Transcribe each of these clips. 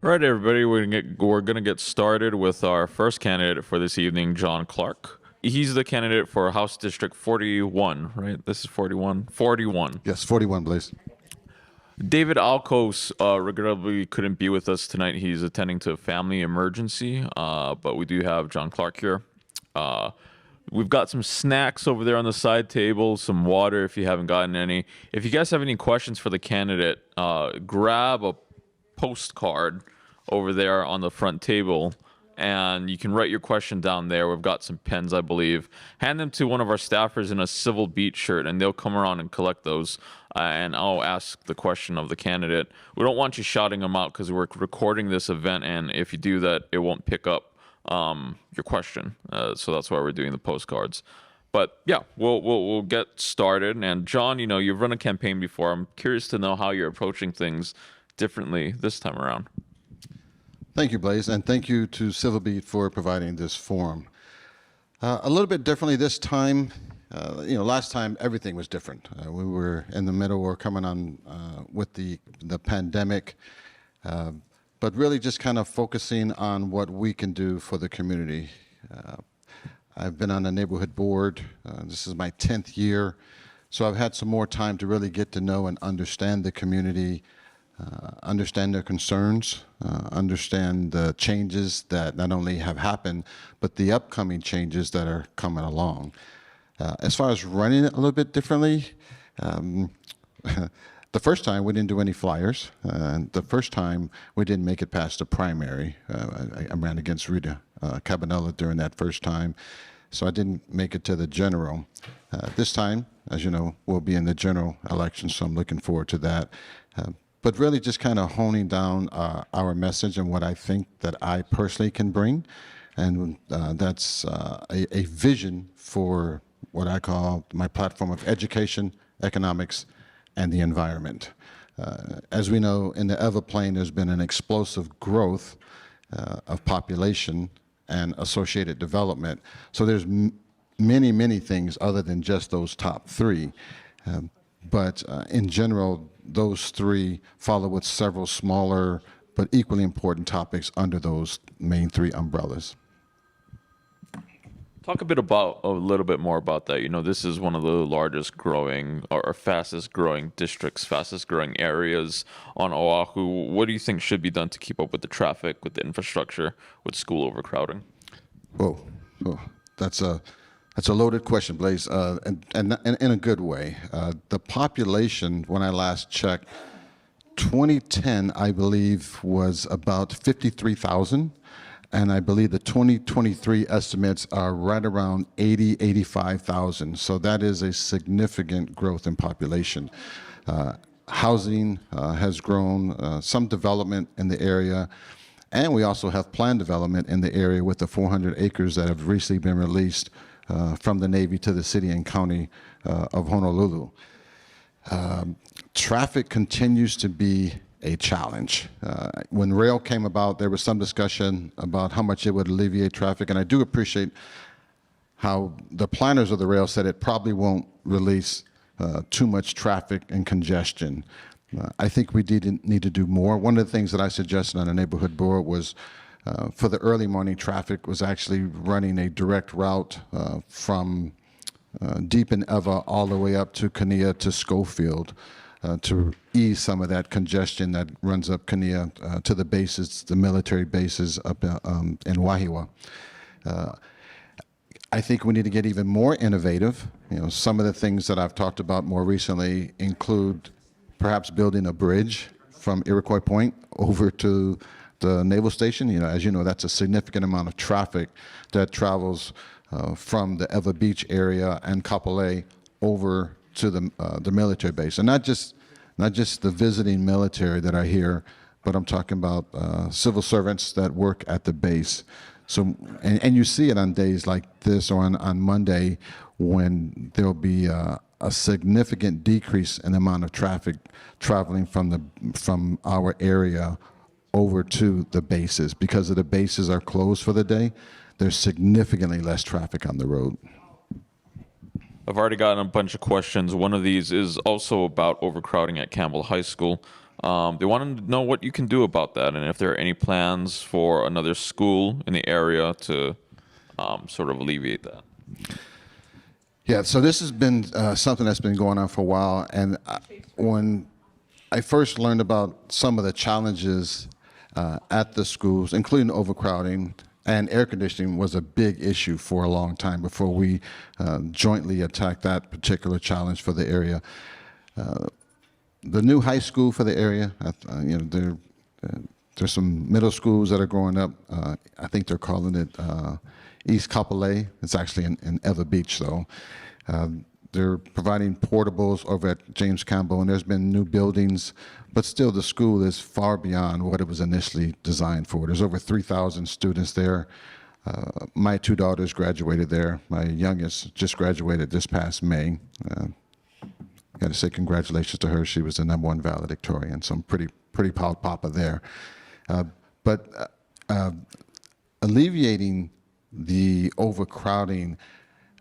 All right, everybody, we're gonna get started with our first candidate for this evening, John Clark. He's the candidate for House District 41, right? This is 41? 41. Yes, 41, Blaze. David Alcos regrettably couldn't be with us tonight. He's attending to a family emergency, but we do have John Clark here. We've got some snacks over there on the side table, some water if you haven't gotten any. If you guys have any questions for the candidate, grab a postcard over there on the front table, and you can write your question down there. We've got some pens, I believe. Hand them to one of our staffers in a civil beat shirt, and they'll come around and collect those, and I'll ask the question of the candidate. We don't want you shouting them out because we're recording this event, and if you do that, it won't pick up your question. So that's why we're doing the postcards. But yeah, we'll get started. And John, you know, you've run a campaign before. I'm curious to know how you're approaching things differently this time around. Thank you, Blaze, and thank you to Civil Beat for providing this forum. A little bit differently this time. Last time everything was different. We were in the middle, we're coming on with the pandemic, but really just kind of focusing on what we can do for the community. I've been on the neighborhood board. This is my 10th year, so I've had some more time to really get to know and understand the community, understand their concerns, understand the changes that not only have happened, but the upcoming changes that are coming along. As far as running it a little bit differently, the first time we didn't do any flyers. The first time we didn't make it past the primary. I ran against Rita Cabanella during that first time, so I didn't make it to the general. This time, as you know, we'll be in the general election, so I'm looking forward to that. But really just kind of honing down our message and what I think that I personally can bring. And that's a vision for what I call my platform of education, economics, and the environment. As we know, in the Everplain, there's been an explosive growth of population and associated development. So there's many, many things other than just those top three. But in general, those three follow with several smaller but equally important topics under those main three umbrellas. Talk a little bit more about that. You know, this is one of the largest growing or fastest growing districts, fastest growing areas on Oahu. What do you think should be done to keep up with the traffic, with the infrastructure, with school overcrowding? Oh, that's a loaded question, Blaze, and in a good way. The population, when I last checked, 2010, I believe, was about 53,000. And I believe the 2023 estimates are right around 85,000. So that is a significant growth in population. Housing has grown, some development in the area. And we also have planned development in the area with the 400 acres that have recently been released from the Navy to the city and county of Honolulu. Traffic continues to be a challenge. When rail came about, there was some discussion about how much it would alleviate traffic, and I do appreciate how the planners of the rail said it probably won't release too much traffic and congestion. I think we need to do more. One of the things that I suggested on the neighborhood board was for the early morning traffic was actually running a direct route from deep in Eva all the way up to Kania to Schofield to ease some of that congestion that runs up Kania to the bases, the military bases up in Wahiawa. I think we need to get even more innovative. You know, some of the things that I've talked about more recently include perhaps building a bridge from Iroquois Point over to the naval station. You know, as you know, that's a significant amount of traffic that travels from the Eva Beach area and Kapolei over to the military base, and not just the visiting military that I hear, but I'm talking about civil servants that work at the base. So, and you see it on days like this or on Monday when there'll be a significant decrease in the amount of traffic traveling from our area over to the bases. Because of the bases are closed for the day, there's significantly less traffic on the road. I've already gotten a bunch of questions. One of these is also about overcrowding at Campbell High School. They want to know what you can do about that, and if there are any plans for another school in the area to sort of alleviate that. Yeah, so this has been something that's been going on for a while, and when I first learned about some of the challenges at the schools, including overcrowding and air conditioning, was a big issue for a long time before we jointly attacked that particular challenge for the area. The new high school for the area, there's some middle schools that are growing up. I think they're calling it East Kapolei. It's actually in Eva Beach, though. They're providing portables over at James Campbell, and there's been new buildings, but still the school is far beyond what it was initially designed for. There's over 3,000 students there. My two daughters graduated there. My youngest just graduated this past May. Got to say congratulations to her. She was the #1 valedictorian, so I'm pretty proud papa there. But alleviating the overcrowding,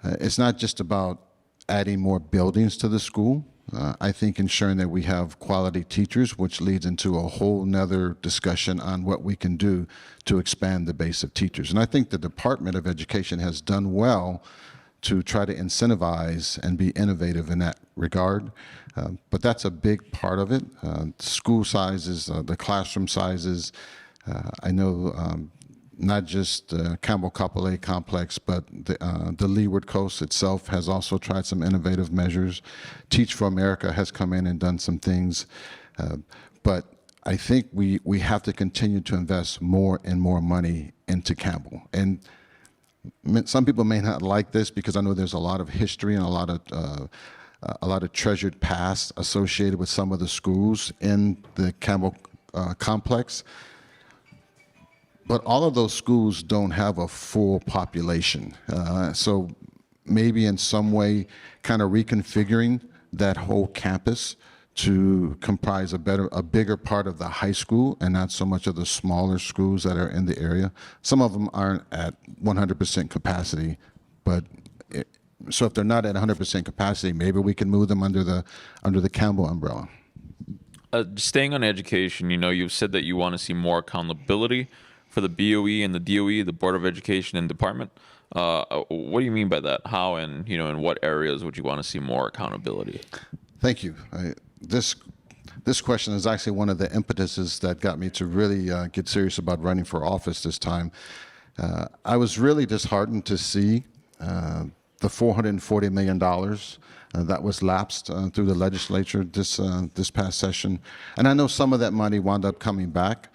it's not just about adding more buildings to the school. I think ensuring that we have quality teachers, which leads into a whole nother discussion on what we can do to expand the base of teachers. And I think the Department of Education has done well to try to incentivize and be innovative in that regard. But that's a big part of it. School sizes, the classroom sizes. I know not just Campbell Kapolei complex, but the Leeward Coast itself has also tried some innovative measures. Teach for America has come in and done some things. But I think we have to continue to invest more and more money into Campbell. And some people may not like this because I know there's a lot of history and a lot of treasured past associated with some of the schools in the Campbell complex. But all of those schools don't have a full population. So maybe in some way kind of reconfiguring that whole campus to comprise a bigger part of the high school and not so much of the smaller schools that are in the area. Some of them aren't at 100% capacity, but so if they're not at 100% capacity, maybe we can move them under the Campbell umbrella. Staying on education, you've said that you want to see more accountability for the BOE and the DOE, the Board of Education and Department. What do you mean by that? How and in what areas would you want to see more accountability? Thank you. This question is actually one of the impetuses that got me to really get serious about running for office this time. I was really disheartened to see the $440 million that was lapsed through the legislature this past session. And I know some of that money wound up coming back.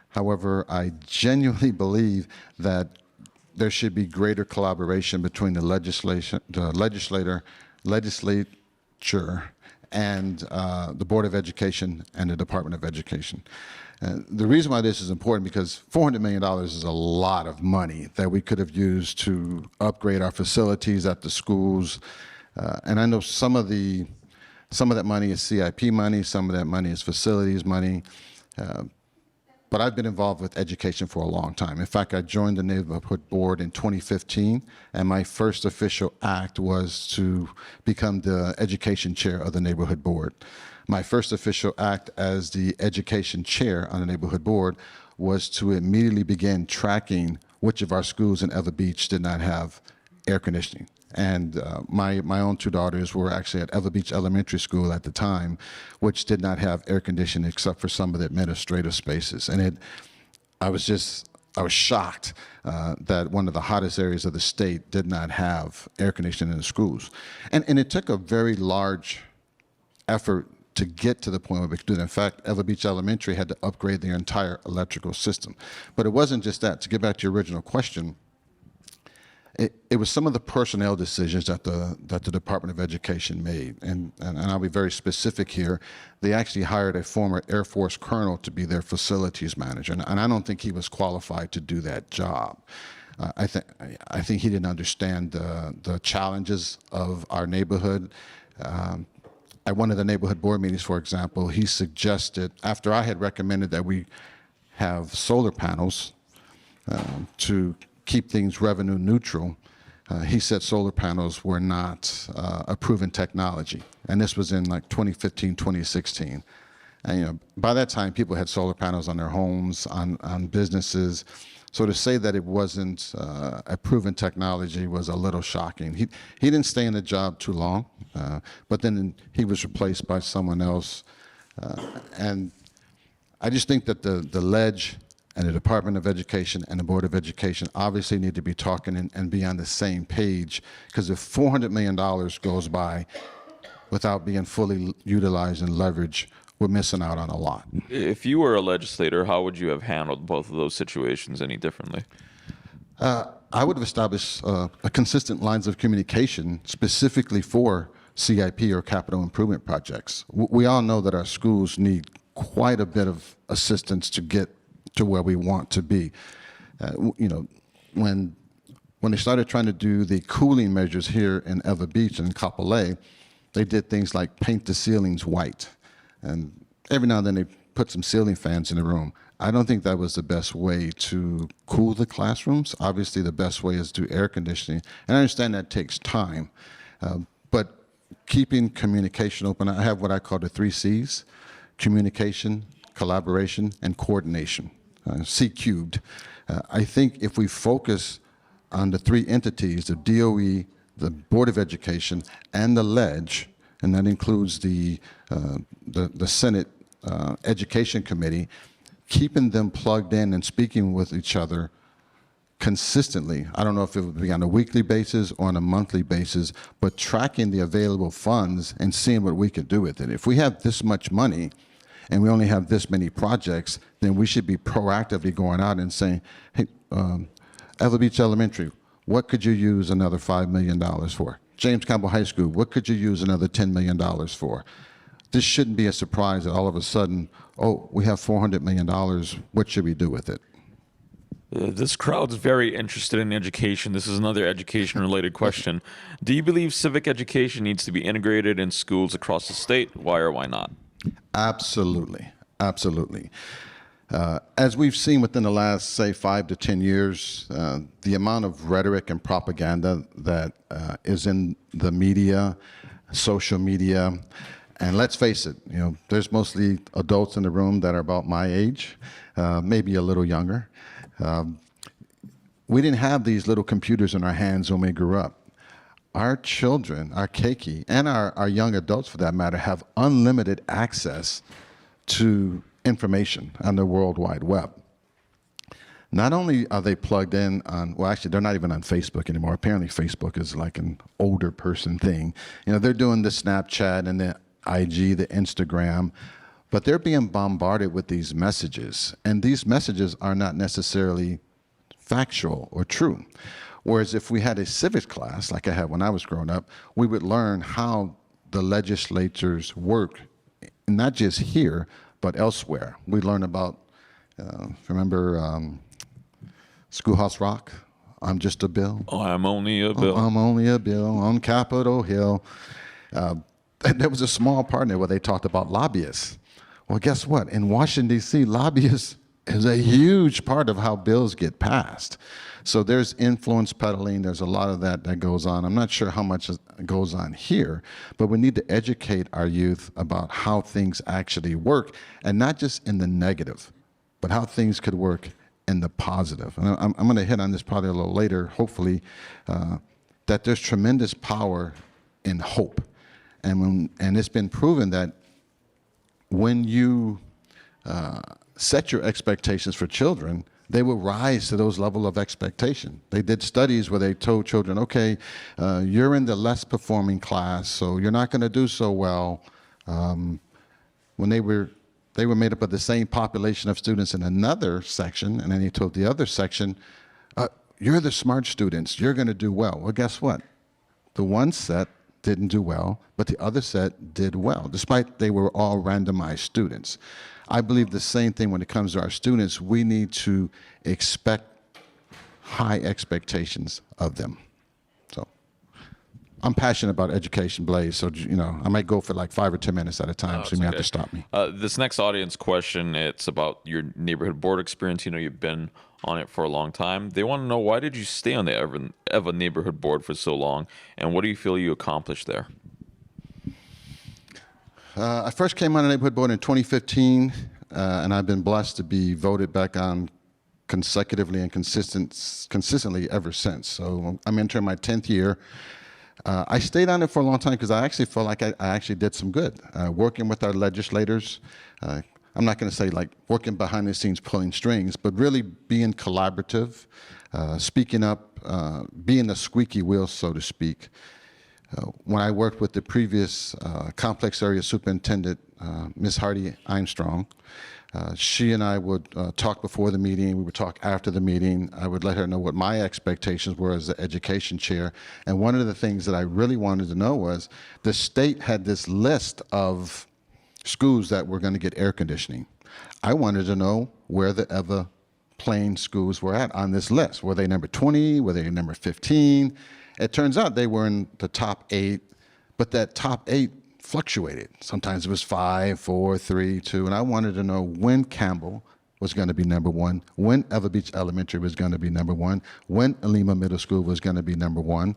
However, I genuinely believe that there should be greater collaboration between the legislature, and the Board of Education and the Department of Education. The reason why this is important because $400 million is a lot of money that we could have used to upgrade our facilities at the schools. And I know some of that money is CIP money, some of that money is facilities money. But I've been involved with education for a long time. In fact, I joined the neighborhood board in 2015, and my first official act was to become the education chair of the neighborhood board. My first official act as the education chair on the neighborhood board was to immediately begin tracking which of our schools in Eva Beach did not have air conditioning. And my own two daughters were actually at Eva Beach Elementary School at the time, which did not have air conditioning except for some of the administrative spaces. And I was shocked that one of the hottest areas of the state did not have air conditioning in the schools. And it took a very large effort to get to the point where we could do that. In fact, Eva Beach Elementary had to upgrade their entire electrical system. But it wasn't just that. To get back to your original question, it was some of the personnel decisions that the Department of Education made, and I'll be very specific here. They actually hired a former Air Force colonel to be their facilities manager, and I don't think he was qualified to do that job. I think he didn't understand the challenges of our neighborhood. At one of the neighborhood board meetings, for example, he suggested, after I had recommended that we have solar panels to keep things revenue neutral, he said solar panels were not a proven technology. And this was in like 2015, 2016. And by that time, people had solar panels on their homes, on businesses. So to say that it wasn't a proven technology was a little shocking. He didn't stay in the job too long, but then he was replaced by someone else. And I just think that the ledge and the Department of Education and the Board of Education obviously need to be talking and be on the same page, because if $400 million goes by without being fully utilized and leveraged, we're missing out on a lot. If you were a legislator, how would you have handled both of those situations any differently? I would have established a consistent lines of communication specifically for CIP or capital improvement projects. We all know that our schools need quite a bit of assistance to get to where we want to be. When they started trying to do the cooling measures here in Eva Beach and Kapolei, they did things like paint the ceilings white. And every now and then they put some ceiling fans in the room. I don't think that was the best way to cool the classrooms. Obviously, the best way is to do air conditioning. And I understand that takes time. But keeping communication open, I have what I call the 3 C's: communication, collaboration, and coordination, C cubed. I think if we focus on the 3 entities, the DOE, the Board of Education, and the Ledge, and that includes the Senate Education Committee, keeping them plugged in and speaking with each other consistently. I don't know if it would be on a weekly basis or on a monthly basis, but tracking the available funds and seeing what we could do with it. If we have this much money and we only have this many projects, then we should be proactively going out and saying, hey, Eva Beach Elementary, what could you use another $5 million for? James Campbell High School, what could you use another $10 million for? This shouldn't be a surprise that all of a sudden, oh, we have $400 million, what should we do with it? This crowd's very interested in education. This is another education-related question. Do you believe civic education needs to be integrated in schools across the state? Why or why not? Absolutely, absolutely. As we've seen within the last, say, 5 to 10 years, the amount of rhetoric and propaganda that is in the media, social media, and let's face it, there's mostly adults in the room that are about my age, maybe a little younger. We didn't have these little computers in our hands when we grew up. Our children, our keiki, and our young adults for that matter, have unlimited access to information on the World Wide Web. Not only are they plugged in on, well, actually, they're not even on Facebook anymore. Apparently, Facebook is like an older person thing. They're doing the Snapchat and the IG, the Instagram, but they're being bombarded with these messages, and these messages are not necessarily factual or true. Whereas if we had a civics class, like I had when I was growing up, we would learn how the legislatures work, not just here, but elsewhere. We learn about, remember Schoolhouse Rock? I'm just a bill. Oh, I'm only a bill. I'm only a bill on Capitol Hill. There was a small part in there where they talked about lobbyists. Well, guess what? In Washington, D.C., lobbyists is a huge part of how bills get passed. So there's influence peddling. There's a lot of that goes on. I'm not sure how much goes on here, but we need to educate our youth about how things actually work, and not just in the negative, but how things could work in the positive. And I'm going to hit on this probably a little later, hopefully, that there's tremendous power in hope. And it's been proven that when you set your expectations for children, they will rise to those level of expectation. They did studies where they told children, okay, you're in the less performing class, so you're not going to do so well. When they were made up of the same population of students in another section, and then they told the other section, you're the smart students, you're going to do well. Well, guess what? The one set didn't do well, but the other set did well, despite they were all randomized students. I believe the same thing when it comes to our students. We need to expect high expectations of them. So I'm passionate about education, Blaze, so I might go for like 5 or 10 minutes at a time, so you may have to stop me. This next audience question, it's about your neighborhood board experience. You've been on it for a long time. They want to know, why did you stay on the Eva neighborhood board for so long, and what do you feel you accomplished there? I first came on the neighborhood board in 2015, and I've been blessed to be voted back on consecutively and consistently ever since. So I'm entering my 10th year. I stayed on it for a long time because I actually felt like I actually did some good. Working with our legislators, I'm not going to say like working behind the scenes pulling strings, but really being collaborative, speaking up, being the squeaky wheel, so to speak. When I worked with the previous complex area superintendent, Ms. Hardy Armstrong, she and I would talk before the meeting. We would talk after the meeting. I would let her know what my expectations were as the education chair. And one of the things that I really wanted to know was the state had this list of schools that were going to get air conditioning. I wanted to know where the Eva Plain schools were at on this list. Were they number 20? Were they number 15? It turns out they were in the top 8, but that top 8 fluctuated. Sometimes it was 5, 4, 3, 2, and I wanted to know when Campbell was going to be number 1, when Eva Beach Elementary was going to be number 1, when Alima Middle School was going to be number 1.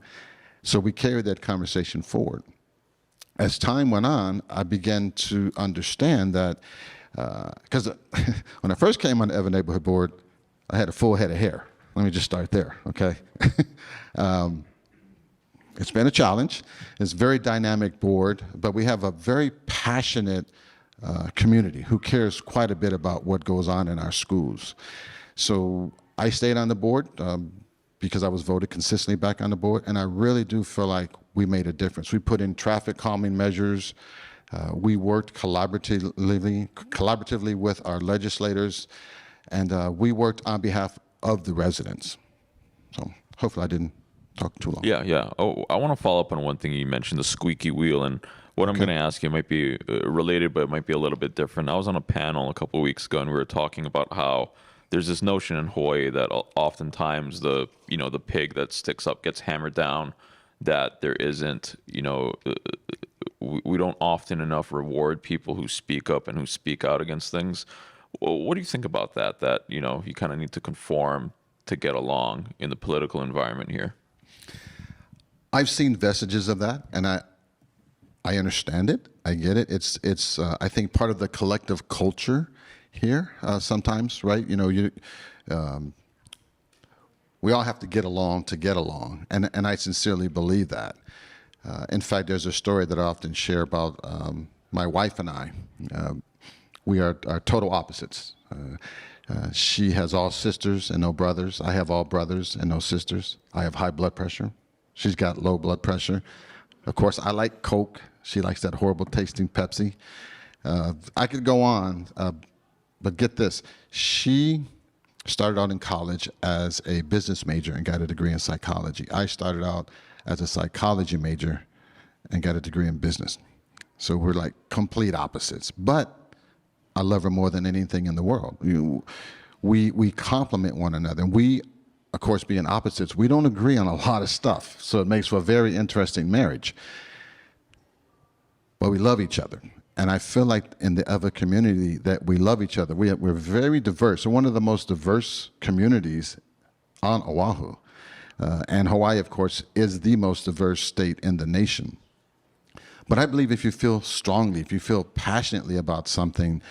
So we carried that conversation forward. As time went on, I began to understand that, because when I first came on the Eva Neighborhood Board, I had a full head of hair. Let me just start there, okay? It's been a challenge. It's a very dynamic board, but we have a very passionate community who cares quite a bit about what goes on in our schools. So I stayed on the board because I was voted consistently back on the board, and I really do feel like we made a difference. We put in traffic calming measures. We worked collaboratively with our legislators, and we worked on behalf of the residents. So hopefully I didn't talk too long. Yeah. Oh, I want to follow up on one thing you mentioned, the squeaky wheel, and what I'm going to ask you might be related, but it might be a little bit different. I was on a panel a couple of weeks ago, and we were talking about how there's this notion in Hawaii that oftentimes the pig that sticks up gets hammered down. That there isn't, we don't often enough reward people who speak up and who speak out against things. Well, what do you think about that? That you kind of need to conform to get along in the political environment here. I've seen vestiges of that, and I understand it. I get it. It's I think part of the collective culture here sometimes, right? We all have to get along, and I sincerely believe that. In fact, there's a story that I often share about my wife and I. We are total opposites. She has all sisters and no brothers. I have all brothers and no sisters. I have high blood pressure. She's got low blood pressure. Of course, I like Coke. She likes that horrible tasting Pepsi. I could go on, but get this. She started out in college as a business major and got a degree in psychology. I started out as a psychology major and got a degree in business. So we're like complete opposites. But I love her more than anything in the world. We complement one another. And we, of course, being opposites, we don't agree on a lot of stuff. So it makes for a very interesting marriage. But we love each other. And I feel like in the Eva community that we love each other. We're very diverse. We're one of the most diverse communities on Oahu. And Hawaii, of course, is the most diverse state in the nation. But I believe if you feel strongly, if you feel passionately about something,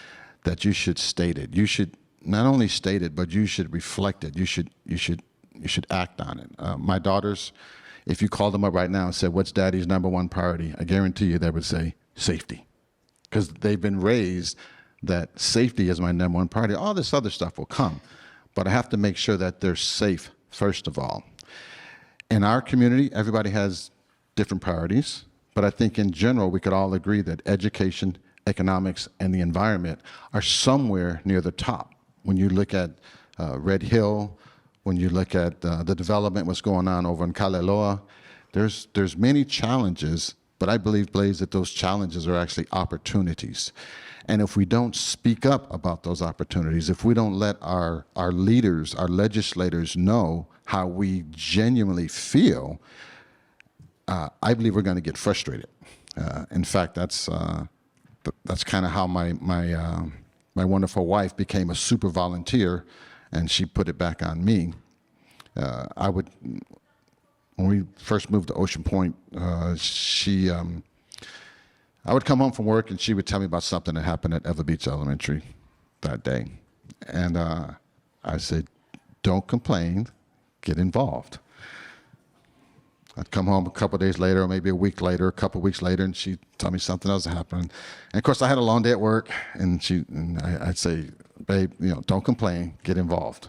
that you should state it. You should not only state it, but you should reflect it. You should act on it. My daughters, if you called them up right now and said, "What's Daddy's #1 priority?" I guarantee you they would say safety, because they've been raised that safety is my #1 priority. All this other stuff will come, but I have to make sure that they're safe first of all. In our community, everybody has different priorities. But I think in general, we could all agree that education, economics, and the environment are somewhere near the top. When you look at Red Hill, when you look at the development, what's going on over in Kalealoa, there's many challenges, but I believe, Blaze, that those challenges are actually opportunities. And if we don't speak up about those opportunities, if we don't let our leaders, our legislators know how we genuinely feel, I believe we're going to get frustrated. In fact, that's kind of how my wonderful wife became a super volunteer, and she put it back on me. When we first moved to Ocean Point, she I would come home from work and she would tell me about something that happened at Ever Beach Elementary that day. And I said, don't complain, get involved. I'd come home a couple of days later, or maybe a week later, a couple of weeks later, and she'd tell me something else happened. And of course, I had a long day at work, and I'd say, babe, don't complain, get involved.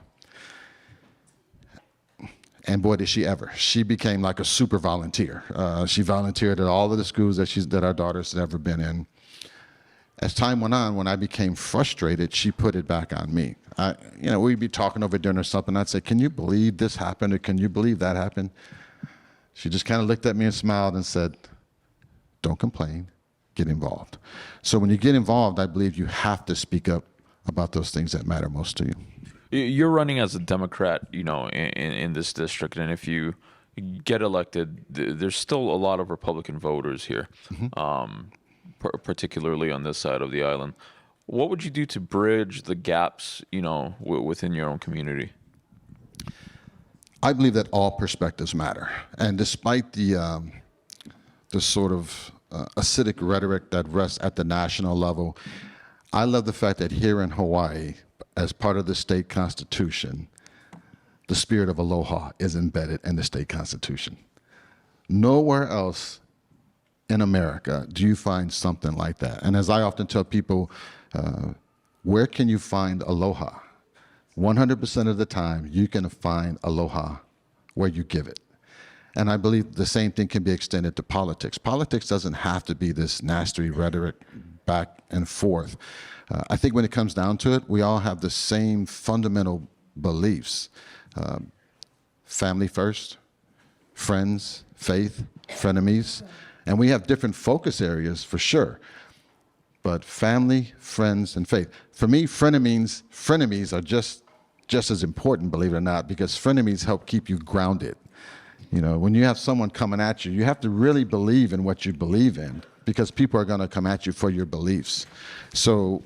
And boy, did she ever. She became like a super volunteer. She volunteered at all of the schools that our daughters had ever been in. As time went on, when I became frustrated, she put it back on me. We'd be talking over dinner or something. I'd say, can you believe this happened, or can you believe that happened? She just kind of looked at me and smiled and said, don't complain, get involved. So when you get involved, I believe you have to speak up about those things that matter most to you. You're running as a Democrat, in this district, and if you get elected, there's still a lot of Republican voters here, particularly on this side of the island. What would you do to bridge the gaps, within your own community? I believe that all perspectives matter, and despite the sort of acidic rhetoric that rests at the national level, I love the fact that here in Hawaii, as part of the state constitution, the spirit of aloha is embedded in the state constitution. Nowhere else in America do you find something like that. And as I often tell people, where can you find aloha? 100% of the time, you can find aloha where you give it. And I believe the same thing can be extended to politics. Politics doesn't have to be this nasty rhetoric back and forth. I think when it comes down to it, we all have the same fundamental beliefs. Family first, friends, faith, frenemies. And we have different focus areas for sure. But family, friends, and faith. For me, frenemies are just as important, believe it or not, because frenemies help keep you grounded. When you have someone coming at you, you have to really believe in what you believe in, because people are going to come at you for your beliefs. So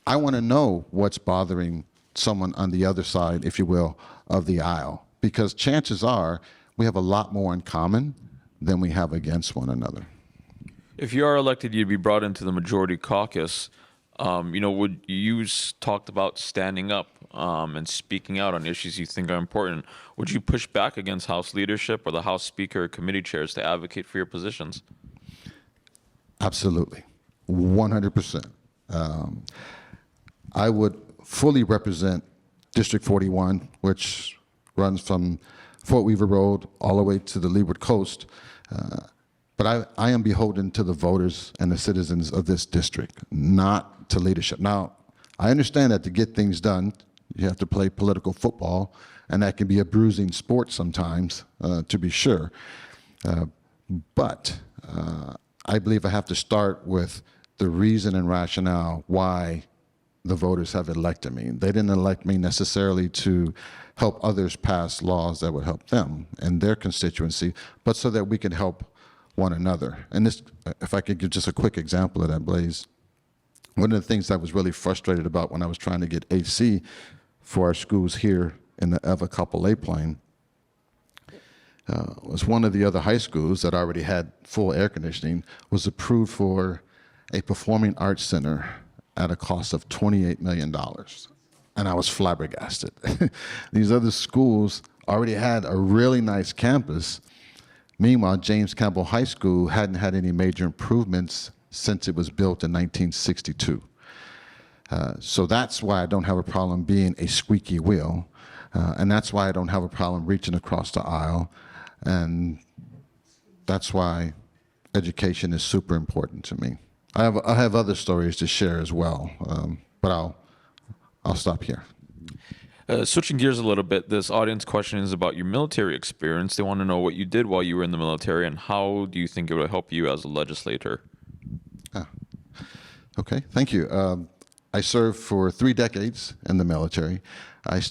I want to know what's bothering someone on the other side, if you will, of the aisle, because chances are we have a lot more in common than we have against one another. If you are elected, you'd be brought into the majority caucus. Would you talked about standing up and speaking out on issues you think are important? Would you push back against House leadership or the House Speaker or committee chairs to advocate for your positions? Absolutely, 100%. I would fully represent District 41, which runs from Fort Weaver Road all the way to the Leeward Coast. But I am beholden to the voters and the citizens of this district, not to leadership. Now, I understand that to get things done, you have to play political football, and that can be a bruising sport sometimes, to be sure. But I believe I have to start with the reason and rationale why the voters have elected me. They didn't elect me necessarily to help others pass laws that would help them and their constituency, but so that we can help one another. And this, if I could give just a quick example of that, Blaze, one of the things I was really frustrated about when I was trying to get AC for our schools here in the Eva Kapolei Plain was one of the other high schools that already had full air conditioning was approved for a performing arts center at a cost of $28 million. And I was flabbergasted. These other schools already had a really nice campus. Meanwhile, James Campbell High School hadn't had any major improvements since it was built in 1962. So that's why I don't have a problem being a squeaky wheel. And that's why I don't have a problem reaching across the aisle. And that's why education is super important to me. I have other stories to share as well, but I'll stop here. Switching gears a little bit, this audience question is about your military experience. They want to know what you did while you were in the military and how do you think it would help you as a legislator? Okay, thank you. I served for 3 decades in the military. I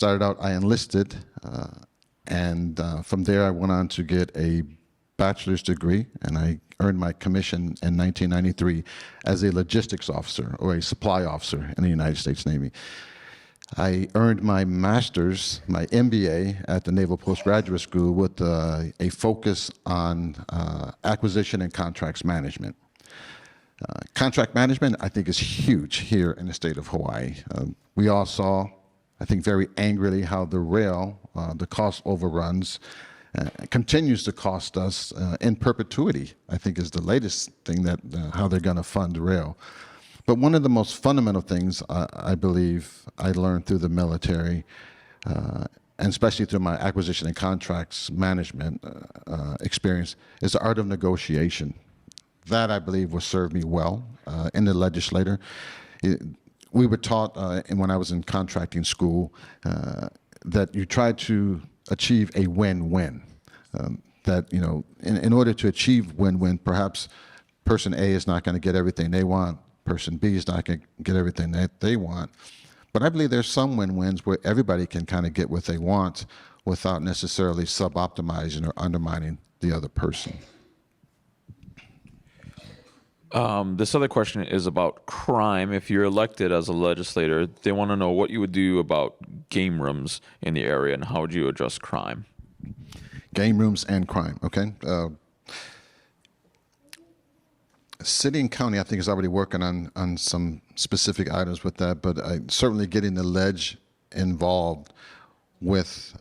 enlisted, and from there I went on to get a bachelor's degree, and I earned my commission in 1993 as a logistics officer or a supply officer in the United States Navy. I earned my master's, my MBA at the Naval Postgraduate School with a focus on acquisition and contracts management. Contract management, I think, is huge here in the state of Hawaii. We all saw, I think, very angrily how the rail, the cost overruns, continues to cost us in perpetuity, I think is the latest thing that how they're going to fund the rail. But one of the most fundamental things I believe I learned through the military, and especially through my acquisition and contracts management experience, is the art of negotiation. That, I believe, will serve me well in the legislature. We were taught when I was in contracting school that you try to achieve a win-win. That, you know, in order to achieve win-win, perhaps person A is not going to get everything they want, person B is not going to get everything that they want. But I believe there's some win-wins where everybody can kind of get what they want without necessarily sub-optimizing or undermining the other person. This other question is about crime. If you're elected as a legislator, they want to know what you would do about game rooms in the area and how would you address crime? Game rooms and crime, okay? City and county, I think, is already working on some specific items with that, but certainly getting the ledge involved with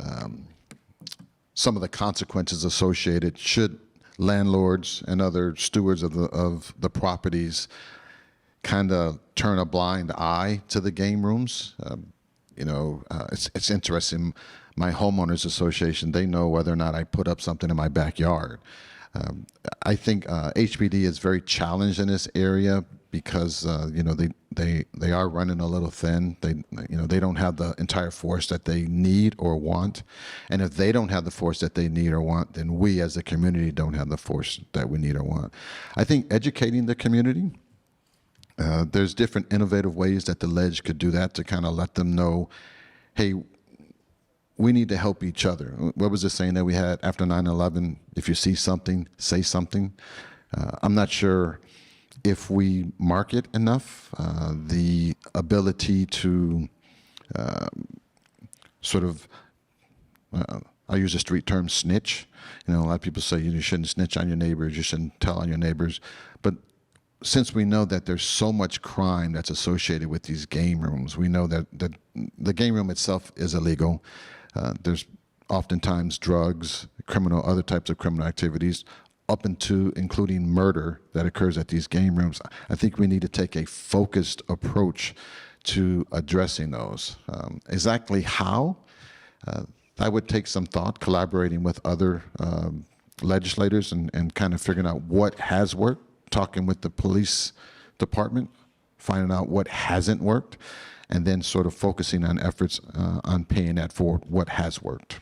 some of the consequences associated should landlords and other stewards of the properties kind of turn a blind eye to the game rooms. It's interesting. My homeowners association, they know whether or not I put up something in my backyard. I think HPD is very challenged in this area because they are running a little thin. They don't have the entire force that they need or want, and if they don't have the force that they need or want, then we as a community don't have the force that we need or want. I think educating the community. There's different innovative ways that the ledge could do that to kind of let them know, hey, we need to help each other. What was the saying that we had after 9/11? If you see something, say something. I'm not sure if we market enough the ability to I use a street term, snitch. A lot of people say you shouldn't snitch on your neighbors, you shouldn't tell on your neighbors. But since we know that there's so much crime that's associated with these game rooms, we know that the game room itself is illegal. There's oftentimes drugs, other types of criminal activities, up into including murder that occurs at these game rooms. I think we need to take a focused approach to addressing those. Exactly how? I would take some thought, collaborating with other legislators and kind of figuring out what has worked, talking with the police department, finding out what hasn't worked, and then sort of focusing on efforts on paying that forward, what has worked.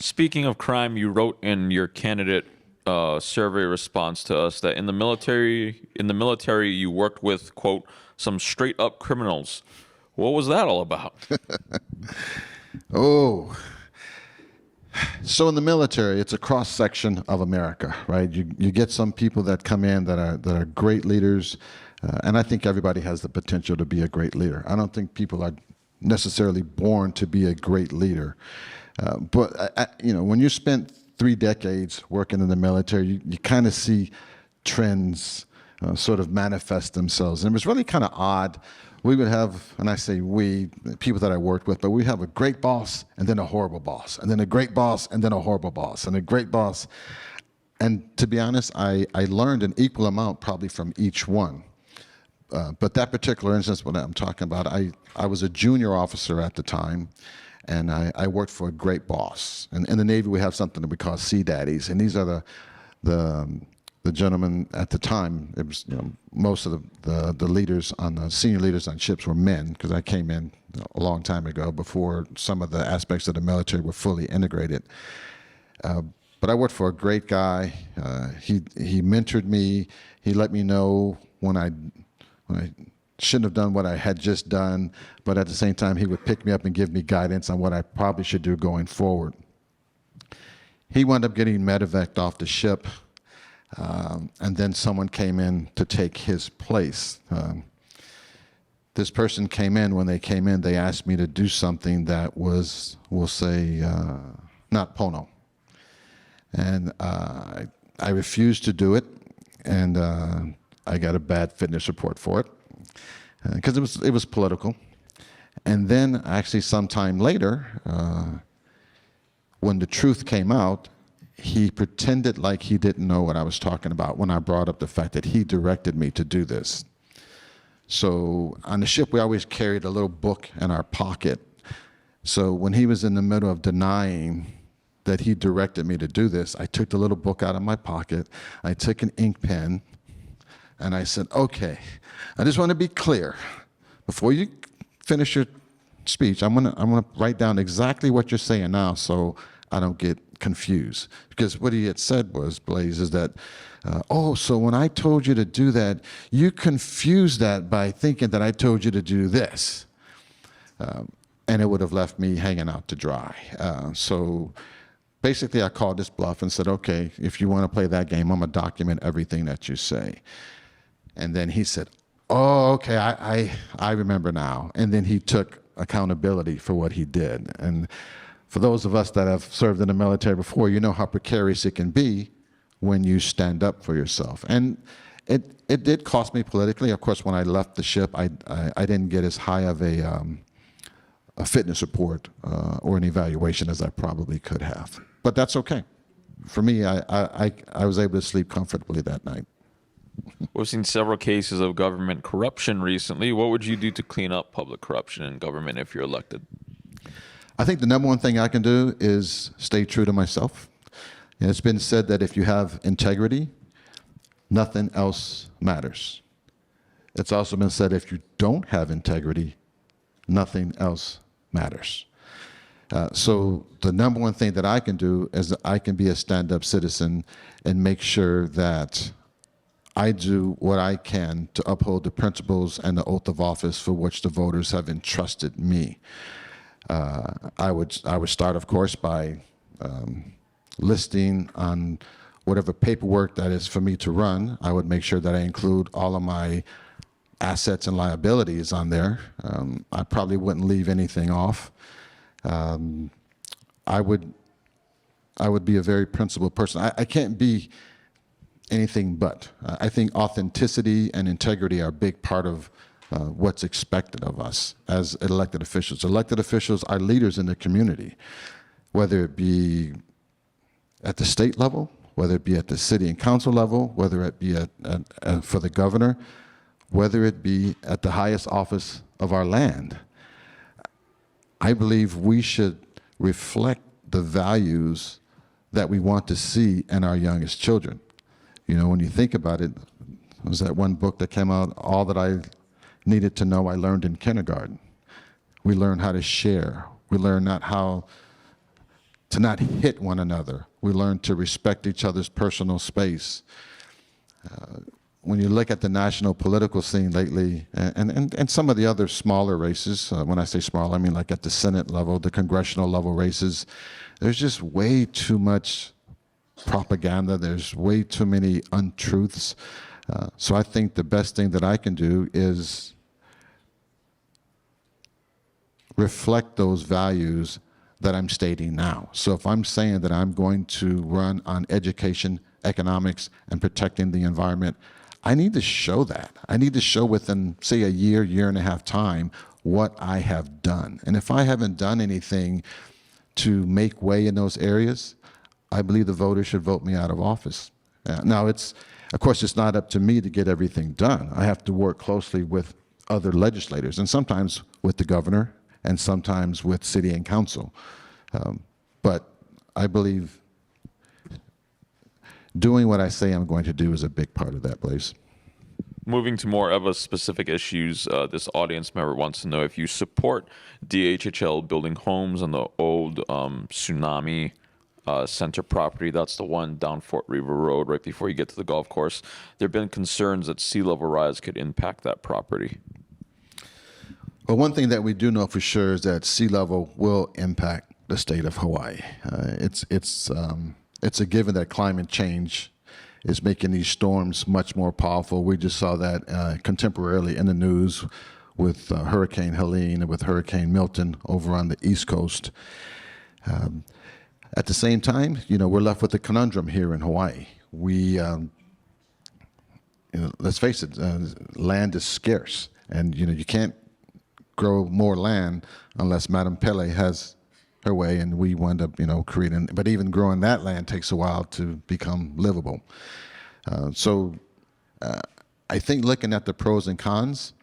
Speaking of crime, you wrote in your candidate survey response to us that in the military you worked with, quote, some straight up criminals. What was that all about? Oh, so in the military, it's a cross section of America, right? You get some people that come in that are great leaders, and I think everybody has the potential to be a great leader. I don't think people are necessarily born to be a great leader, but when you spent 3 decades working in the military, you kind of see trends sort of manifest themselves, and it was really kind of odd. We would have, and I say we, people that I worked with, but we have a great boss and then a horrible boss, and then a great boss and then a horrible boss, and a great boss. And to be honest, I learned an equal amount probably from each one. But that particular instance, what I'm talking about, I was a junior officer at the time, and I worked for a great boss. And in the Navy, we have something that we call sea daddies, and these are the gentlemen at the time. It was most of the leaders the senior leaders on ships were men, because I came in a long time ago before some of the aspects of the military were fully integrated. But I worked for a great guy. He mentored me. He let me know when I shouldn't have done what I had just done, but at the same time, he would pick me up and give me guidance on what I probably should do going forward. He wound up getting medevaced off the ship, and then someone came in to take his place. This person came in. When they came in, they asked me to do something that was, we'll say, not Pono. And I refused to do it, and I got a bad fitness report for it because it was political. And then actually sometime later, when the truth came out, he pretended like he didn't know what I was talking about when I brought up the fact that he directed me to do this. So on the ship, we always carried a little book in our pocket. So when he was in the middle of denying that he directed me to do this, I took the little book out of my pocket, I took an ink pen, and I said, okay, I just want to be clear. Before you finish your speech, I'm gonna write down exactly what you're saying now so I don't get confused. Because what he had said was, Blaze, is that, so when I told you to do that, you confused that by thinking that I told you to do this. And it would have left me hanging out to dry. So basically, I called this bluff and said, okay, if you want to play that game, I'm going to document everything that you say. And then he said, oh, okay, I remember now. And then he took accountability for what he did. And for those of us that have served in the military before, you know how precarious it can be when you stand up for yourself. And it did cost me politically. Of course, when I left the ship, I didn't get as high of a fitness report or an evaluation as I probably could have. But that's okay. For me, I was able to sleep comfortably that night. We've seen several cases of government corruption recently. What would you do to clean up public corruption in government if you're elected? I think the number one thing I can do is stay true to myself. And it's been said that if you have integrity, nothing else matters. It's also been said if you don't have integrity, nothing else matters. So the number one thing that I can do is that I can be a stand-up citizen and make sure that I do what I can to uphold the principles and the oath of office for which the voters have entrusted me. I would start, of course, by listing on whatever paperwork that is for me to run. I would make sure that I include all of my assets and liabilities on there. I probably wouldn't leave anything off. I would be a very principled person. I can't be anything but. I think authenticity and integrity are a big part of what's expected of us as elected officials. Elected officials are leaders in the community, whether it be at the state level, whether it be at the city and council level, whether it be for the governor, whether it be at the highest office of our land. I believe we should reflect the values that we want to see in our youngest children. You know, when you think about it, there was that one book that came out, All That I Needed to Know I Learned in Kindergarten. We learn how to share. We learn how to not hit one another. We learn to respect each other's personal space. When you look at the national political scene lately, and some of the other smaller races, when I say small, I mean like at the Senate level, the congressional level races, there's just way too much propaganda. There's way too many untruths. So I think the best thing that I can do is reflect those values that I'm stating now. So if I'm saying that I'm going to run on education, economics, and protecting the environment, I need to show that. I need to show within, say, a year and a half time what I have done. And if I haven't done anything to make way in those areas, I believe the voters should vote me out of office. Now, of course, it's not up to me to get everything done. I have to work closely with other legislators, and sometimes with the governor, and sometimes with city and council. But I believe doing what I say I'm going to do is a big part of that, Blaze. Moving to more of a specific issues, this audience member wants to know if you support DHHL building homes on the old tsunami center property. That's the one down Fort River Road right before you get to the golf course. There have been concerns that sea level rise could impact that property. Well, one thing that we do know for sure is that sea level will impact the state of Hawaii. It's a given that climate change is making these storms much more powerful. We just saw that contemporarily in the news with Hurricane Helene and with Hurricane Milton over on the East Coast. At the same time, you know, we're left with a conundrum here in Hawaii. let's face it, land is scarce, and you can't grow more land unless Madame Pele has her way, and we wind up creating. But even growing that land takes a while to become livable. So I think looking at the pros and cons,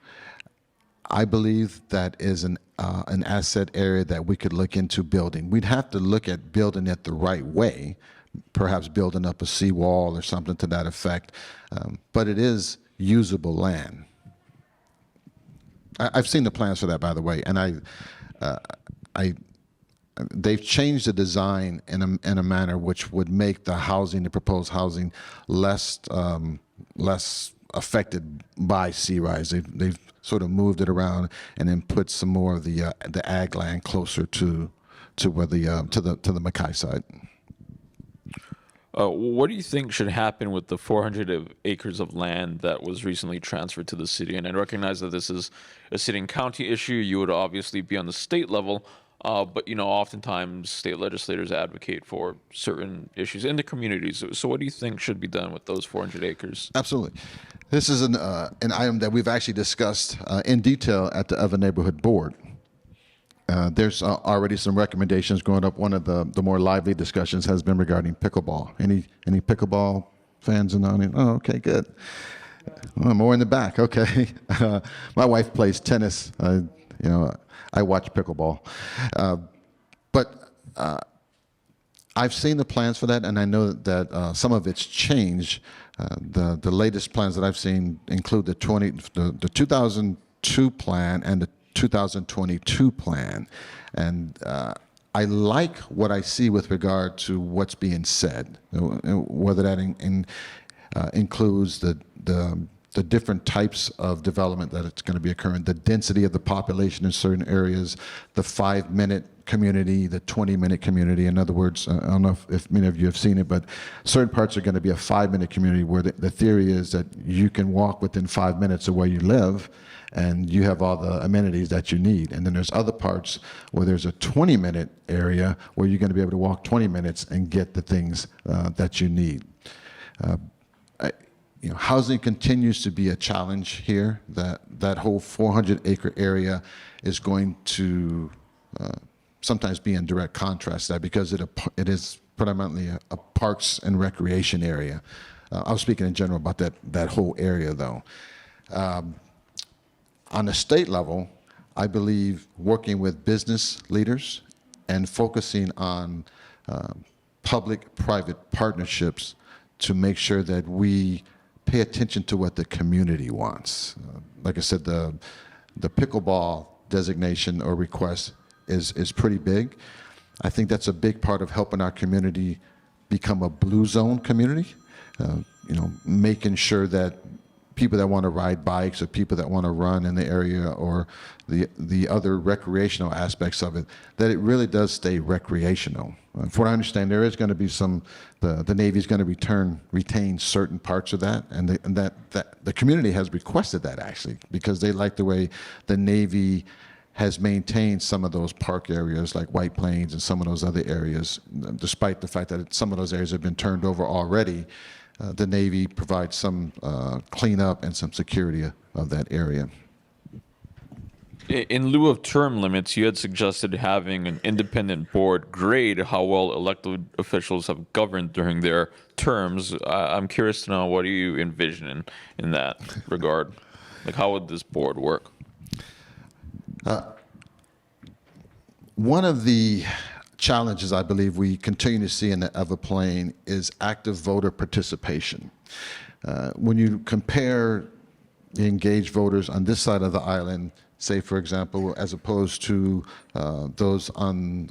I believe that is an asset area that we could look into building. We'd have to look at building it the right way, perhaps building up a seawall or something to that effect. But it is usable land. I've seen the plans for that, by the way, and they've changed the design in a manner which would make the proposed housing, less affected by sea rise. They've sort of moved it around and then put some more of the ag land closer to where to the Mackay side. What do you think should happen with the 400 acres of land that was recently transferred to the city? And I recognize that this is a city and county issue. You would obviously be on the state level, but oftentimes state legislators advocate for certain issues in the communities. So what do you think should be done with those 400 acres? Absolutely. This is an item that we've actually discussed in detail at the Other Neighborhood Board. There's already some recommendations going up. One of the more lively discussions has been regarding pickleball. Any pickleball fans in the audience? Oh, okay, good. More in the back. Okay. My wife plays tennis. I watch pickleball. But I've seen the plans for that, and I know that some of it's changed. The latest plans that I've seen include the 2002 plan and the 2022 plan, and I like what I see with regard to what's being said, whether that includes the different types of development that it's going to be occurring, the density of the population in certain areas, the 5-minute community, the 20-minute community. In other words, I don't know if many of you have seen it, but certain parts are going to be a 5-minute community where the theory is that you can walk within 5 minutes of where you live and you have all the amenities that you need. And then there's other parts where there's a 20-minute area where you're going to be able to walk 20 minutes and get the things that you need. Housing continues to be a challenge here. That whole 400-acre area is going to sometimes be in direct contrast to that because it is predominantly a parks and recreation area. I was speaking in general about that whole area, though. On the state level, I believe working with business leaders and focusing on public-private partnerships to make sure that we pay attention to what the community wants. Like I said, the pickleball designation or request is pretty big. I think that's a big part of helping our community become a blue zone community. Making sure that people that want to ride bikes or people that want to run in the area or the other recreational aspects of it, that it really does stay recreational. From what I understand, there is going to be the Navy is going to retain certain parts of that, and that the community has requested that actually because they like the way the Navy has maintained some of those park areas like White Plains and some of those other areas, despite the fact that some of those areas have been turned over already. The Navy provides some cleanup and some security of that area. In lieu of term limits, you had suggested having an independent board grade how well elected officials have governed during their terms. I'm curious to know, what do you envision in that regard? Like, how would this board work? One of the challenges I believe we continue to see in the Everplain is active voter participation. When you compare the engaged voters on this side of the island, say for example, as opposed to those on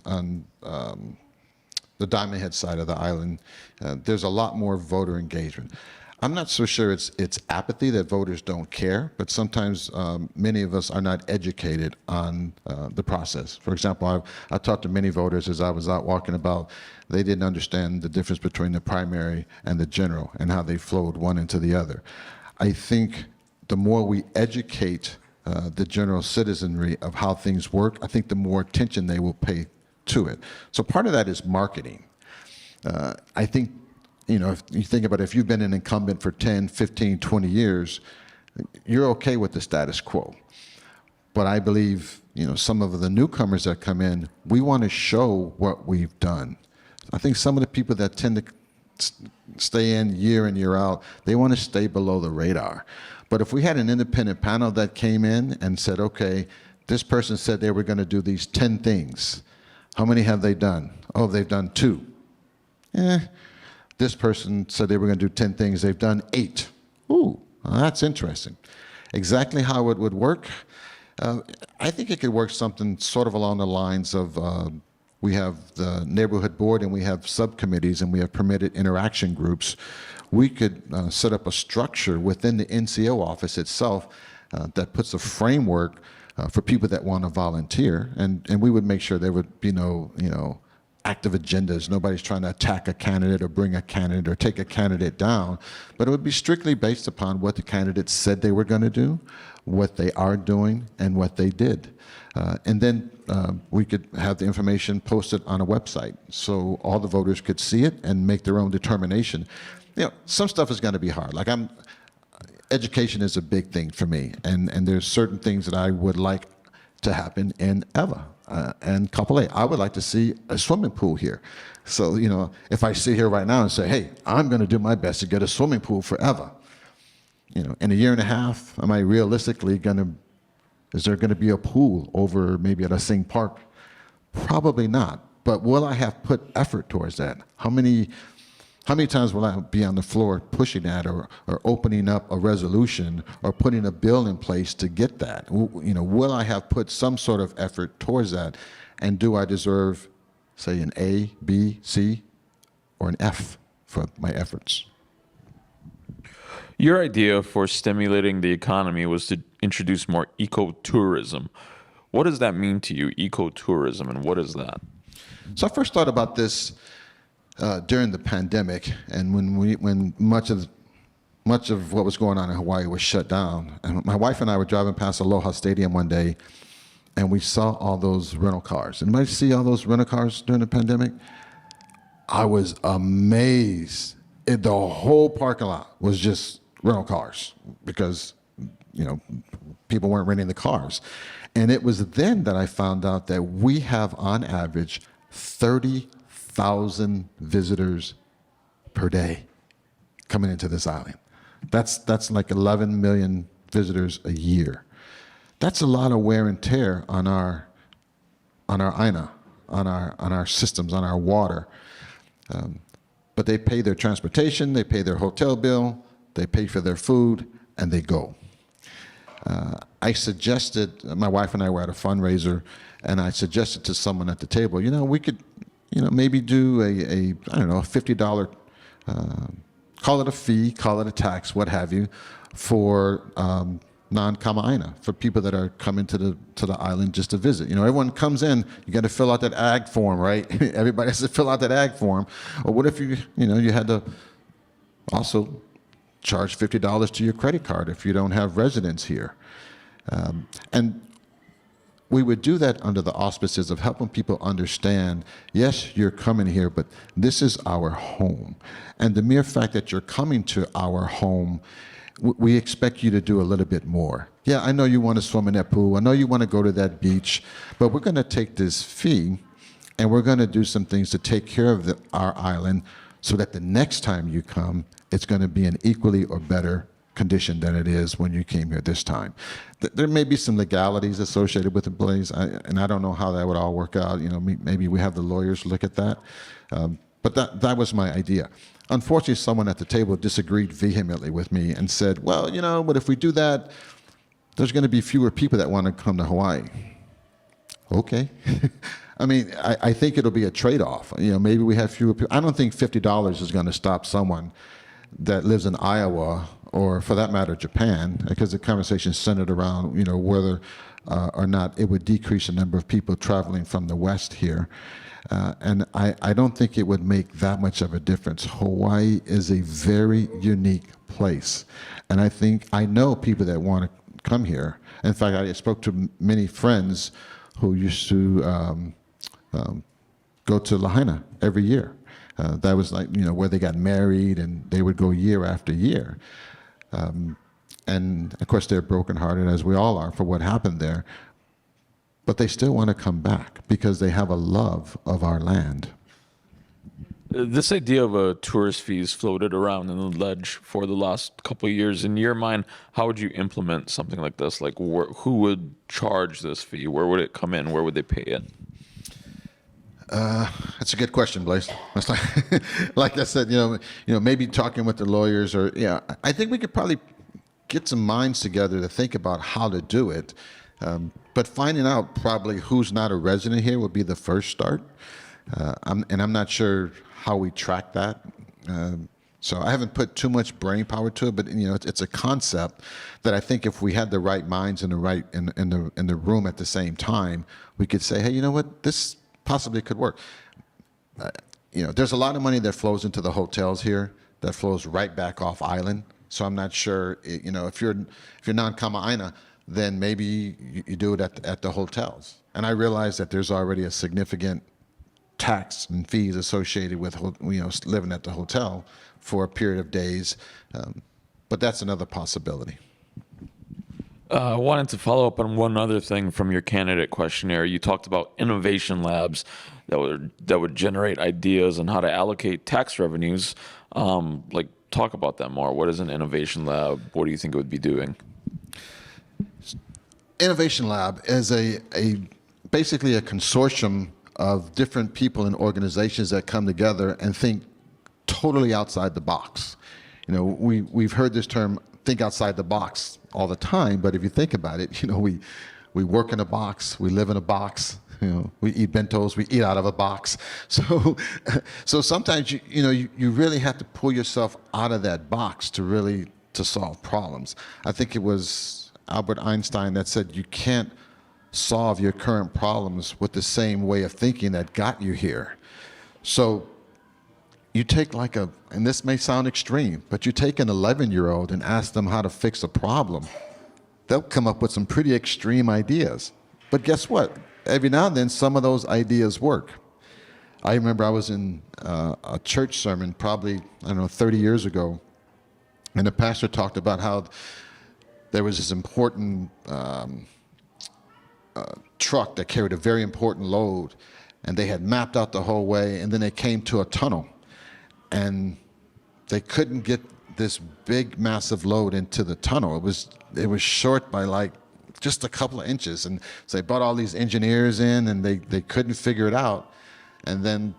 the Diamond Head side of the island, there's a lot more voter engagement. I'm not so sure it's apathy that voters don't care, but sometimes many of us are not educated on the process. For example, I talked to many voters as I was out walking about. They didn't understand the difference between the primary and the general and how they flowed one into the other. I think the more we educate the general citizenry of how things work, I think the more attention they will pay to it. So part of that is marketing. I think if you think about it, if you've been an incumbent for 10, 15, 20 years, you're okay with the status quo. But I believe, some of the newcomers that come in, we want to show what we've done. I think some of the people that tend to stay in year out, they want to stay below the radar. But if we had an independent panel that came in and said, okay, this person said they were going to do these 10 things. How many have they done? Oh, they've done 2. This person said they were going to do 10 things. They've done 8. Ooh, well, that's interesting. Exactly how it would work, I think it could work something sort of along the lines of we have the neighborhood board and we have subcommittees and we have permitted interaction groups. We could set up a structure within the NCO office itself that puts a framework for people that want to volunteer, and we would make sure there would be no, active agendas. Nobody's trying to attack a candidate or bring a candidate or take a candidate down, but it would be strictly based upon what the candidates said they were going to do, what they are doing, and what they did. And then we could have the information posted on a website so all the voters could see it and make their own determination. Some stuff is going to be hard. Like education is a big thing for me, and there's certain things that I would like to happen in Eva and Couple A. I would like to see a swimming pool here. So, if I sit here right now and say, hey, I'm going to do my best to get a swimming pool for Eva, in a year and a half, am I realistically is there going to be a pool over maybe at a Sing Park? Probably not. But will I have put effort towards that? How many times will I be on the floor pushing that or opening up a resolution or putting a bill in place to get that? Will I have put some sort of effort towards that? And do I deserve, say, an A, B, C, or an F for my efforts? Your idea for stimulating the economy was to introduce more ecotourism. What does that mean to you, ecotourism, and what is that? So I first thought about this during the pandemic, and when much of what was going on in Hawaii was shut down. And my wife and I were driving past Aloha Stadium one day, and we saw all those rental cars. Anybody see all those rental cars during the pandemic? I was amazed. The whole parking lot was just rental cars because, people weren't renting the cars. And it was then that I found out that we have, on average, 30,000 visitors per day coming into this island. That's like 11 million visitors a year. That's a lot of wear and tear on our INA, on our systems, on our water. But they pay their transportation, they pay their hotel bill, they pay for their food, and they go. I suggested, my wife and I were at a fundraiser, and I suggested to someone at the table, we could, maybe do a $50, call it a fee, call it a tax, what have you, for non-Kama'aina, for people that are coming to the island just to visit. Everyone comes in, you got to fill out that ag form, right? Everybody has to fill out that ag form. Or what if you had to also charge $50 to your credit card if you don't have residence here? And we would do that under the auspices of helping people understand, yes, you're coming here, but this is our home. And the mere fact that you're coming to our home, we expect you to do a little bit more. Yeah, I know you want to swim in that pool. I know you want to go to that beach, but we're going to take this fee and we're going to do some things to take care of our island so that the next time you come, it's going to be in equally or better condition than it is when you came here this time. There may be some legalities associated with the place, and I don't know how that would all work out. Maybe we have the lawyers look at that. But that was my idea. Unfortunately, someone at the table disagreed vehemently with me and said, well, but if we do that, there's going to be fewer people that want to come to Hawaii. Okay. I mean, I think it'll be a trade-off. Maybe we have fewer people. I don't think $50 is going to stop someone that lives in Iowa or, for that matter, Japan, because the conversation is centered around, whether or not it would decrease the number of people traveling from the West here. And I don't think it would make that much of a difference. Hawaii is a very unique place. And I know people that want to come here. In fact, I spoke to many friends who used to go to Lahaina every year. That was like, where they got married and they would go year after year. And of course, they're brokenhearted, as we all are, for what happened there. But they still want to come back because they have a love of our land. This idea of a tourist fees floated around in the ledge for the last couple of years. In your mind, how would you implement something like this? Like, who would charge this fee? Where would it come in? Where would they pay it? That's a good question, Blaze. That's like I said, maybe talking with the lawyers, or I think we could probably get some minds together to think about how to do it. But finding out probably who's not a resident here would be the first start. I'm not sure how we track that. So I haven't put too much brain power to it, but it's a concept that I think if we had the right minds in the room at the same time, we could say, hey, you know what, this possibly could work. There's a lot of money that flows into the hotels here that flows right back off island. So I'm not sure, if you're non-Kama'aina, then maybe you do it at the hotels. And I realize that there's already a significant tax and fees associated with living at the hotel for a period of days, but that's another possibility. I wanted to follow up on one other thing from your candidate questionnaire. You talked about innovation labs that would generate ideas on how to allocate tax revenues. Talk about that more. What is an innovation lab? What do you think it would be doing? Innovation Lab is basically a consortium of different people and organizations that come together and think totally outside the box. We've heard this term, think outside the box, all the time, but if you think about it, we work in a box, we live in a box, we eat bentos, we eat out of a box. So sometimes you really have to pull yourself out of that box to solve problems. I think it was Albert Einstein that said you can't solve your current problems with the same way of thinking that got you here. So you take and this may sound extreme, but you take an 11-year-old and ask them how to fix a problem, they'll come up with some pretty extreme ideas. But guess what? Every now and then, some of those ideas work. I remember I was in a church sermon probably, 30 years ago, and the pastor talked about how there was this important truck that carried a very important load, and they had mapped out the whole way, and then they came to a tunnel, and they couldn't get this big, massive load into the tunnel. It was short by just a couple of inches, and so they brought all these engineers in, and they couldn't figure it out. And then,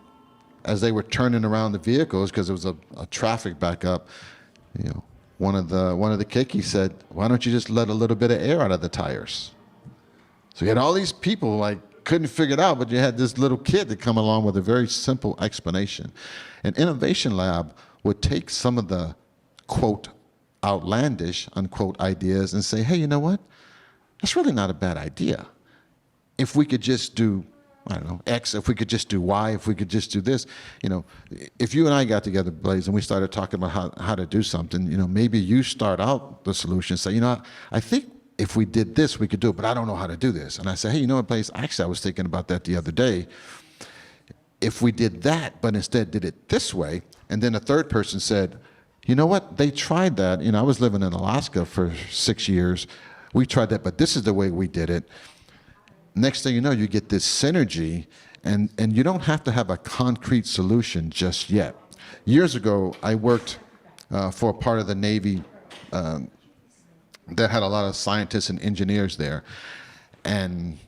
as they were turning around the vehicles, because it was a traffic backup, one of the kikis said, "Why don't you just let a little bit of air out of the tires?" So you had all these people couldn't figure it out, but you had this little kid that come along with a very simple explanation. An innovation lab would take some of the quote outlandish unquote ideas and say, hey, you know what? That's really not a bad idea. If we could just do, X, if we could just do Y, if we could just do this, if you and I got together, Blaze, and we started talking about how to do something, maybe you start out the solution, say, I think if we did this, we could do it, but I don't know how to do this. And I say, hey, you know what, Blaze, actually, I was thinking about that the other day. If we did that, but instead did it this way, and then a third person said, you know what, they tried that. I was living in Alaska for 6 years. We tried that, but this is the way we did it. Next thing you know, you get this synergy, and you don't have to have a concrete solution just yet. Years ago, I worked for a part of the Navy that had a lot of scientists and engineers there. And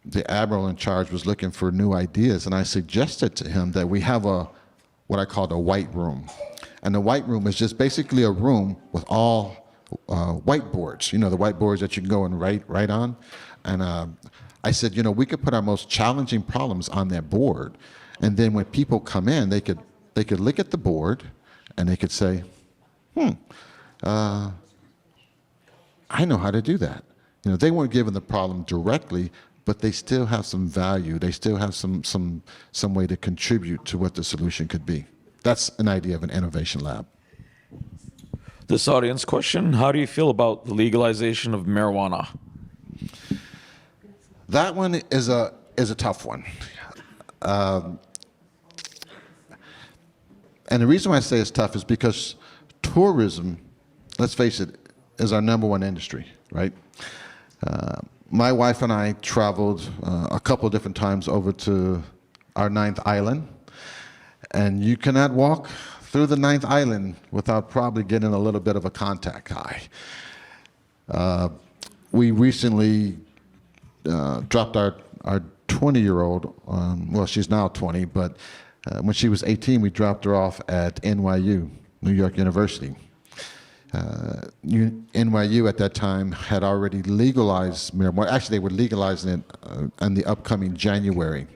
the admiral in charge was looking for new ideas, and I suggested to him that we have what I called a white room. And the white room is just basically a room with all whiteboards, the whiteboards that you can go and write on. And I said, we could put our most challenging problems on that board, and then when people come in, they could look at the board, and they could say, I know how to do that. They weren't given the problem directly, but they still have some value. They still have some way to contribute to what the solution could be. That's an idea of an innovation lab. This audience question, how do you feel about the legalization of marijuana? That one is a tough one. And the reason why I say it's tough is because tourism, let's face it, is our number one industry, right? My wife and I traveled a couple of different times over to our ninth island, and you cannot walk through the ninth island without probably getting a little bit of a contact high. We recently dropped our 20-year-old, well, she's now 20, but when she was 18, we dropped her off at NYU, New York University. NYU at that time had already legalized marijuana. Actually, they were legalizing it in the upcoming January.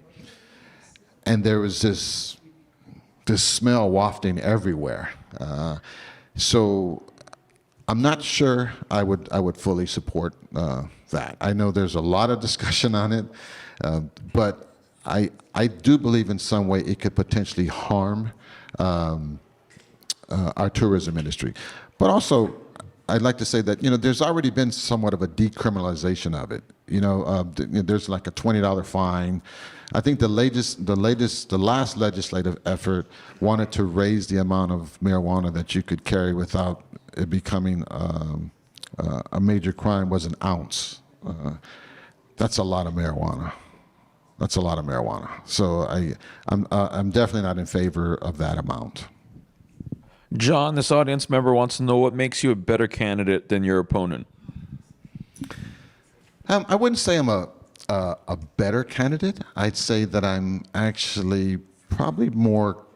And there was this smell wafting everywhere. So I'm not sure I would fully support that. I know there's a lot of discussion on it, but I do believe in some way it could potentially harm our tourism industry. But also, I'd like to say that there's already been somewhat of a decriminalization of it. There's like a $20 fine. I think the last legislative effort wanted to raise the amount of marijuana that you could carry without it becoming a major crime was an ounce. That's a lot of marijuana. That's a lot of marijuana. So I'm definitely not in favor of that amount. John, this audience member wants to know what makes you a better candidate than your opponent. I wouldn't say I'm a better candidate. I'd say that I'm actually probably more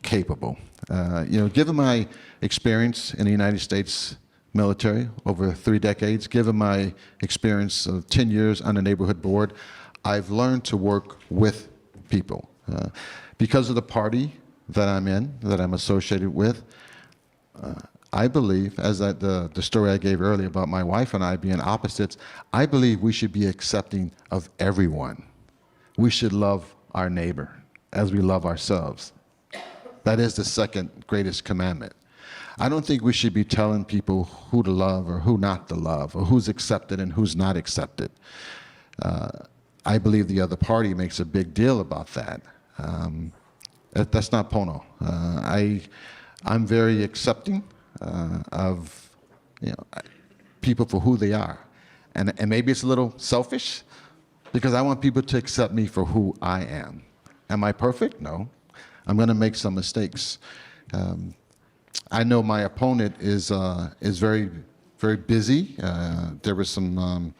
capable. Given my experience in the United States military over 3 decades, given my experience of 10 years on the neighborhood board, I've learned to work with people. Because of the party that I'm in, that I'm associated with, I believe, as the story I gave earlier about my wife and I being opposites, I believe we should be accepting of everyone. We should love our neighbor as we love ourselves. That is the second greatest commandment. I don't think we should be telling people who to love or who not to love, or who's accepted and who's not accepted. I believe the other party makes a big deal about that. That's not Pono. I'm very accepting of people for who they are. And maybe it's a little selfish, because I want people to accept me for who I am. Am I perfect? No. I'm going to make some mistakes. I know my opponent is very, very busy. There was some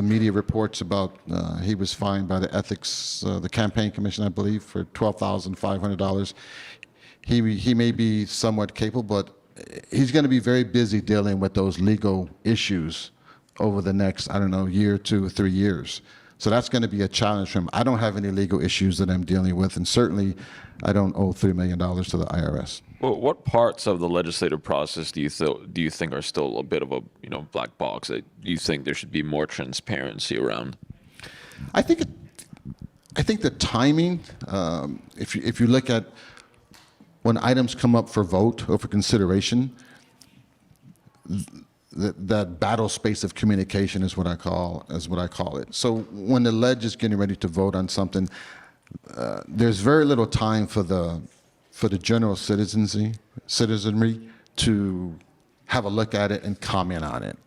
media reports about he was fined by the ethics, the campaign commission, I believe, for $12,500. He may be somewhat capable, but he's going to be very busy dealing with those legal issues over the next, I don't know, year, 2 or 3 years. So that's going to be a challenge for him. I don't have any legal issues that I'm dealing with, and certainly I don't owe $3 million to the IRS. Well, what parts of the legislative process do you think are still a bit of a black box that you think there should be more transparency around? I think the timing. If you look at when items come up for vote or for consideration, that battle space of communication is what I call it. So when the ledge is getting ready to vote on something, there's very little time for the general citizenry to have a look at it and comment on it.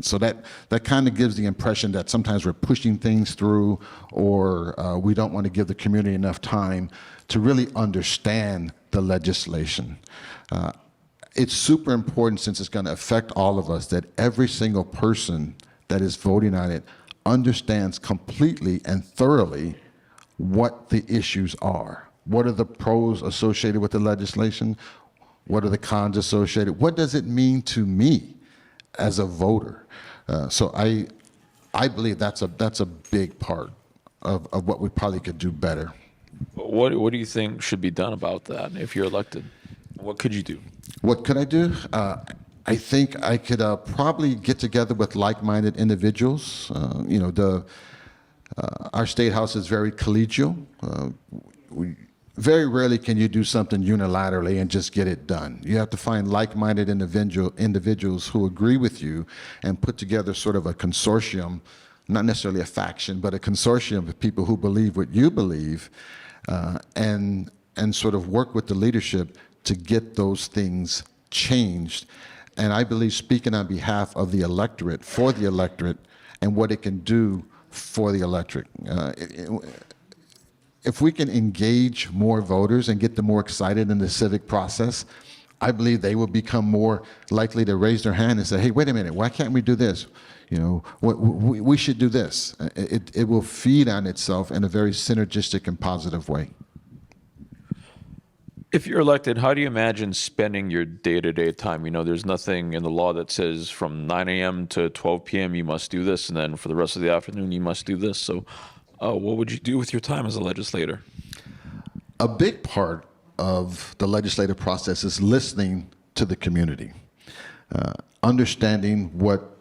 So that kind of gives the impression that sometimes we're pushing things through, or we don't want to give the community enough time to really understand the legislation. It's super important, since it's going to affect all of us, that every single person that is voting on it understands completely and thoroughly what the issues are. What are the pros associated with the legislation? What are the cons associated? What does it mean to me as a voter? So I believe that's a big part of what we probably could do better. What do you think should be done about that if you're elected? What could you do? What could I do? I think I could probably get together with like-minded individuals. Our state house is very collegial. Very rarely can you do something unilaterally and just get it done. You have to find like-minded individuals who agree with you and put together sort of a consortium, not necessarily a faction, but a consortium of people who believe what you believe, and sort of work with the leadership to get those things changed. And I believe, speaking on behalf of the electorate, for the electorate, and what it can do for the electorate. If we can engage more voters and get them more excited in the civic process, I believe they will become more likely to raise their hand and say, hey, wait a minute, why can't we do this? You know, we should do this. It will feed on itself in a very synergistic and positive way. If you're elected, how do you imagine spending your day-to-day time? You know, there's nothing in the law that says from 9 a.m. to 12 p.m. you must do this, and then for the rest of the afternoon you must do this. So what would you do with your time as a legislator? A big part of the legislative process is listening to the community, understanding what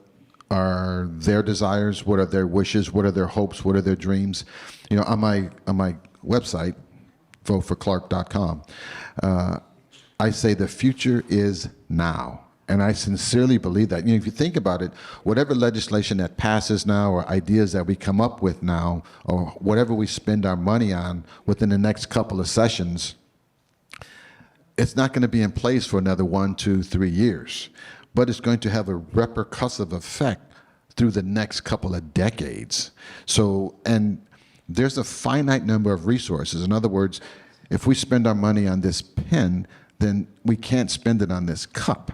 are their desires, what are their wishes, what are their hopes, what are their dreams. You know, on my website, voteforclark.com, I say the future is now. And I sincerely believe that. You know, if you think about it, whatever legislation that passes now or ideas that we come up with now or whatever we spend our money on within the next couple of sessions, it's not going to be in place for another 1, 2, 3 years. But it's going to have a repercussive effect through the next couple of decades. So, and there's a finite number of resources. In other words, if we spend our money on this pen, then we can't spend it on this cup.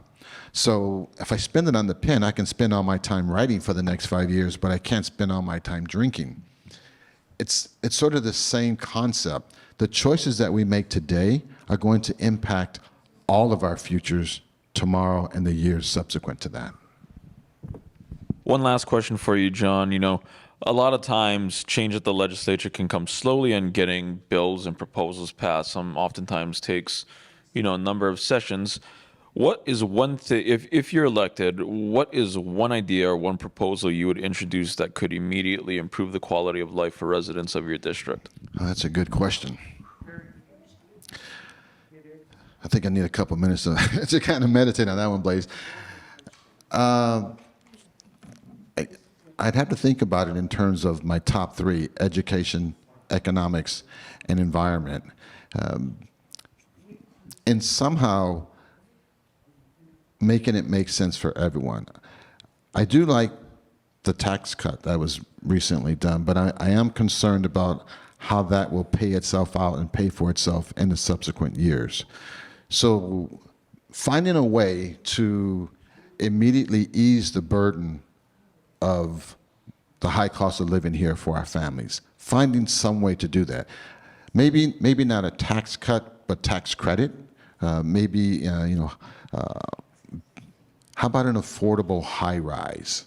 So if I spend it on the pen, I can spend all my time writing for the next 5 years, but I can't spend all my time drinking. It's sort of the same concept. The choices that we make today are going to impact all of our futures tomorrow and the years subsequent to that. One last question for you, John. You know, a lot of times change at the legislature can come slowly, and getting bills and proposals passed oftentimes takes, you know, a number of sessions. What is one thing, if you're elected, what is one idea or one proposal you would introduce that could immediately improve the quality of life for residents of your district? Oh, that's a good question. I think I need a couple minutes to kind of meditate on that one, Blaze. I'd have to think about it in terms of my top three: education, economics, and environment. And somehow making it make sense for everyone. I do like the tax cut that was recently done, but I am concerned about how that will pay itself out and pay for itself in the subsequent years. So finding a way to immediately ease the burden of the high cost of living here for our families, finding some way to do that. Maybe not a tax cut, but tax credit. How about an affordable high rise?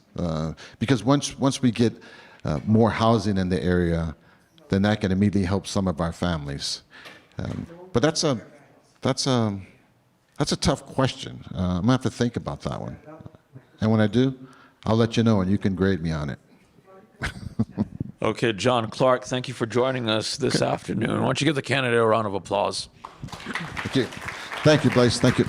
Because once we get more housing in the area, then that can immediately help some of our families. But that's a tough question. I'm gonna have to think about that one. And when I do, I'll let you know, and you can grade me on it. Okay, John Clark, thank you for joining us this afternoon. Why don't you give the candidate a round of applause? Thank you. Thank you, Blaise. Thank you.